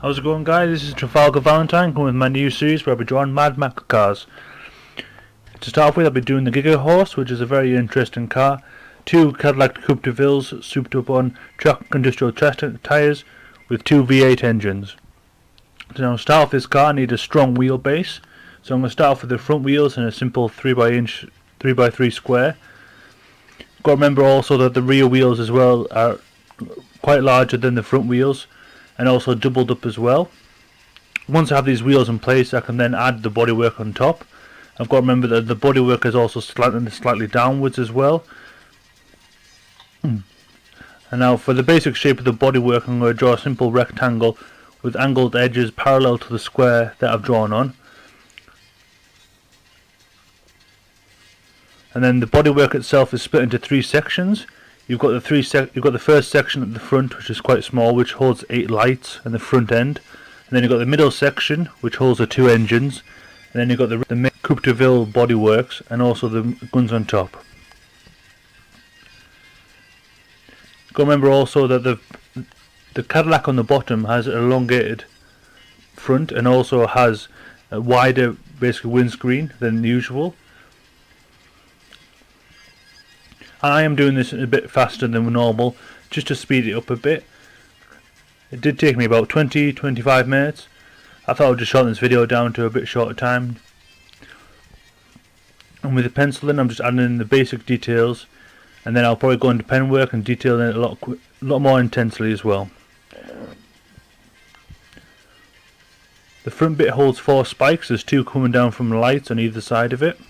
How's it going, guys? This is Trafalgar Valentine coming with my new series where I'll be drawing Mad Max cars. To start off with, I'll be doing the Gigahorse, which is a very interesting car. Two Cadillac Coupe de Villes souped up on truck industrial tyres with two V8 engines. To now start off this car, I need a strong wheelbase. So I'm going to start off with the front wheels in a simple 3x3 square. Got to remember also that the rear wheels as well are quite larger than the front wheels and also doubled up as well. Once I have these wheels in place, I can then add the bodywork on top. I've got to remember that the bodywork is also slightly downwards as well. And now for the basic shape of the bodywork, I'm going to draw a simple rectangle with angled edges parallel to the square that I've drawn on. And then the bodywork itself is split into three sections. You've got the first section at the front, which is quite small, which holds 8 lights in the front end. And then you've got the middle section, which holds the 2 engines. And then you've got the main Coupe de Ville bodyworks and also the guns on top. Got to remember also that the Cadillac on the bottom has an elongated front and also has a wider, basically, windscreen than usual. I am doing this a bit faster than normal, just to speed it up a bit. It did take me about 20-25 minutes. I thought I would just shorten this video down to a bit shorter time. And with the penciling, I'm just adding in the basic details, and then I'll probably go into pen work and detail it a lot more intensely as well. The front bit holds 4 spikes. There's 2 coming down from the lights on either side of it.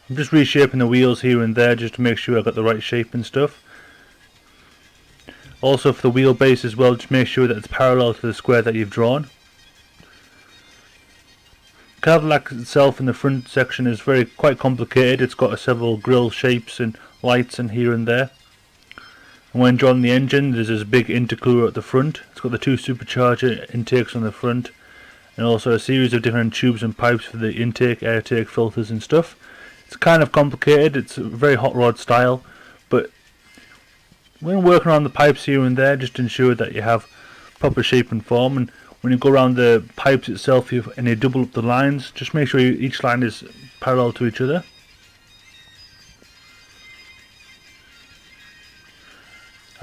I'm just reshaping the wheels here and there just to make sure I've got the right shape and stuff. Also for the wheelbase as well, just make sure that it's parallel to the square that you've drawn. Cadillac itself in the front section is quite complicated. It's got several grille shapes and lights and here and there. And when drawing the engine, there's this big intercooler at the front. It's got the 2 supercharger intakes on the front, and also a series of different tubes and pipes for the intake, air take, filters and stuff. It's kind of complicated. It's a very hot rod style, but when working on the pipes here and there, just ensure that you have proper shape and form. And when you go around the pipes itself and you double up the lines, just make sure each line is parallel to each other.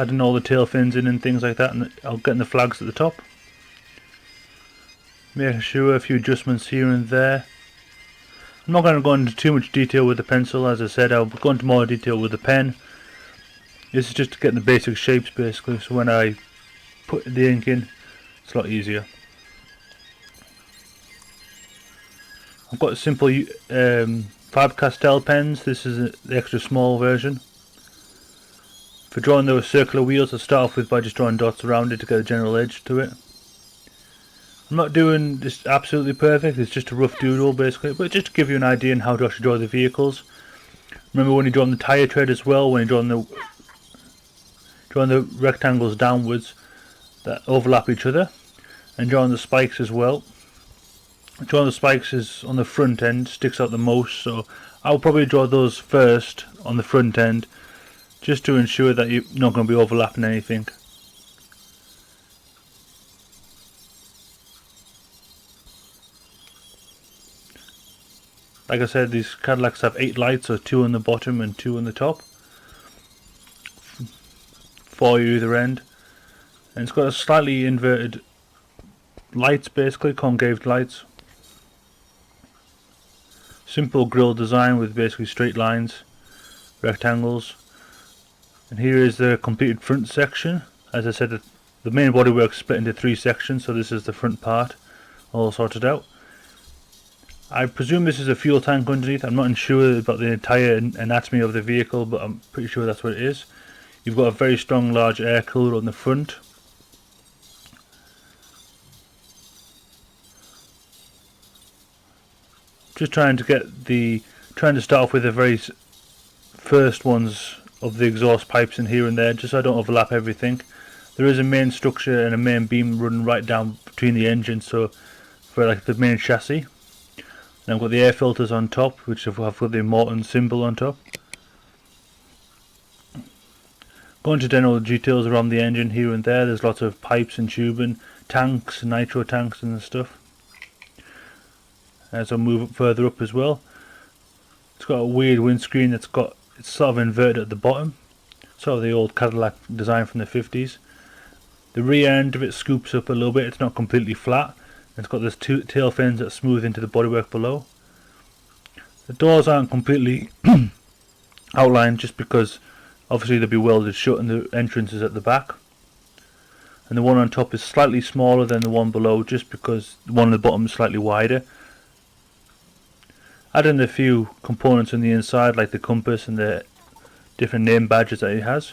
Adding all the tail fins in and things like that, and I'll get in the flags at the top. Making sure a few adjustments here and there. I'm not going to go into too much detail with the pencil. As I said, I'll go into more detail with the pen. This is just to get the basic shapes basically, so when I put the ink in, it's a lot easier. I've got simple Faber-Castell pens. This is the extra small version. For drawing those circular wheels, I'll start off with by just drawing dots around it to get a general edge to it. I'm not doing this absolutely perfect, it's just a rough doodle basically, but just to give you an idea on how to actually draw the vehicles. Remember when you're drawing the tyre tread as well, when you're drawing the rectangles downwards that overlap each other, and drawing the spikes as well. Drawing the spikes is on the front end, sticks out the most, so I'll probably draw those first on the front end, just to ensure that you're not going to be overlapping anything. Like I said, these Cadillacs have 8 lights, so 2 on the bottom and 2 on the top. 4 either end. And it's got a slightly inverted lights, basically, concave lights. Simple grille design with basically straight lines, rectangles. And here is the completed front section. As I said, the main bodywork is split into 3 sections, so this is the front part, all sorted out. I presume this is a fuel tank underneath. I'm not unsure about the entire anatomy of the vehicle, but I'm pretty sure that's what it is. You've got a very strong large air cooler on the front. Just trying to start off with the very first ones of the exhaust pipes in here and there, just so I don't overlap everything. There is a main structure and a main beam running right down between the engines, so for like the main chassis. And I've got the air filters on top, which have got the Morton symbol on top. Going to general details around the engine here and there, there's lots of pipes and tubing, tanks, nitro tanks and stuff. As I move up further up as well, it's got a weird windscreen it's sort of inverted at the bottom, sort of the old Cadillac design from the 50s. The rear end of it scoops up a little bit, it's not completely flat. It's got this tail fins that smooth into the bodywork below. The doors aren't completely outlined just because obviously they'll be welded shut and the entrance is at the back. And the one on top is slightly smaller than the one below just because the one on the bottom is slightly wider. Adding a few components on the inside like the compass and the different name badges that it has.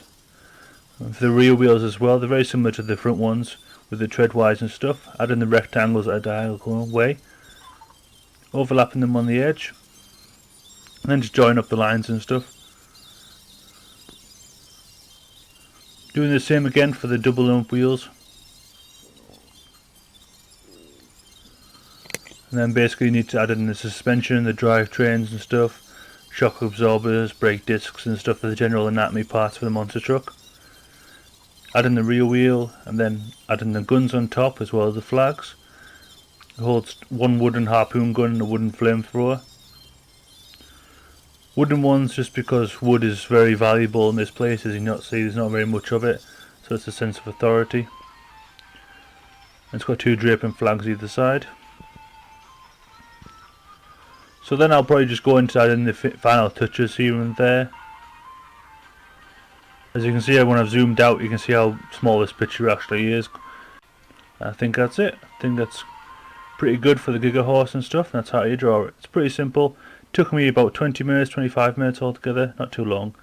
And for the rear wheels as well, they're very similar to the front ones with the treadwise and stuff. Adding the rectangles at a diagonal way, overlapping them on the edge, and then just join up the lines and stuff. Doing the same again for the double lump wheels. And then basically you need to add in the suspension, the drivetrains and stuff, shock absorbers, brake discs and stuff for the general anatomy parts for the monster truck. Add in the rear wheel and then add in the guns on top as well as the flags. It holds one wooden harpoon gun and a wooden flamethrower. Wooden ones just because wood is very valuable in this place, as you not see there's not very much of it, so it's a sense of authority. And it's got two draping flags either side. So then I'll probably just go into adding the final touches here and there. As you can see when I've zoomed out, you can see how small this picture actually is. I think that's it. I think that's pretty good for the gigahorse and stuff. That's how you draw it. It's pretty simple. Took me about 20 minutes, 25 minutes altogether, not too long.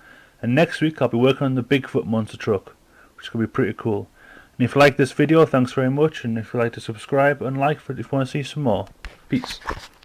And next week I'll be working on the Bigfoot monster truck, which could be pretty cool. And if you like this video, thanks very much, and if you'd like to subscribe and like if you want to see some more. Peace.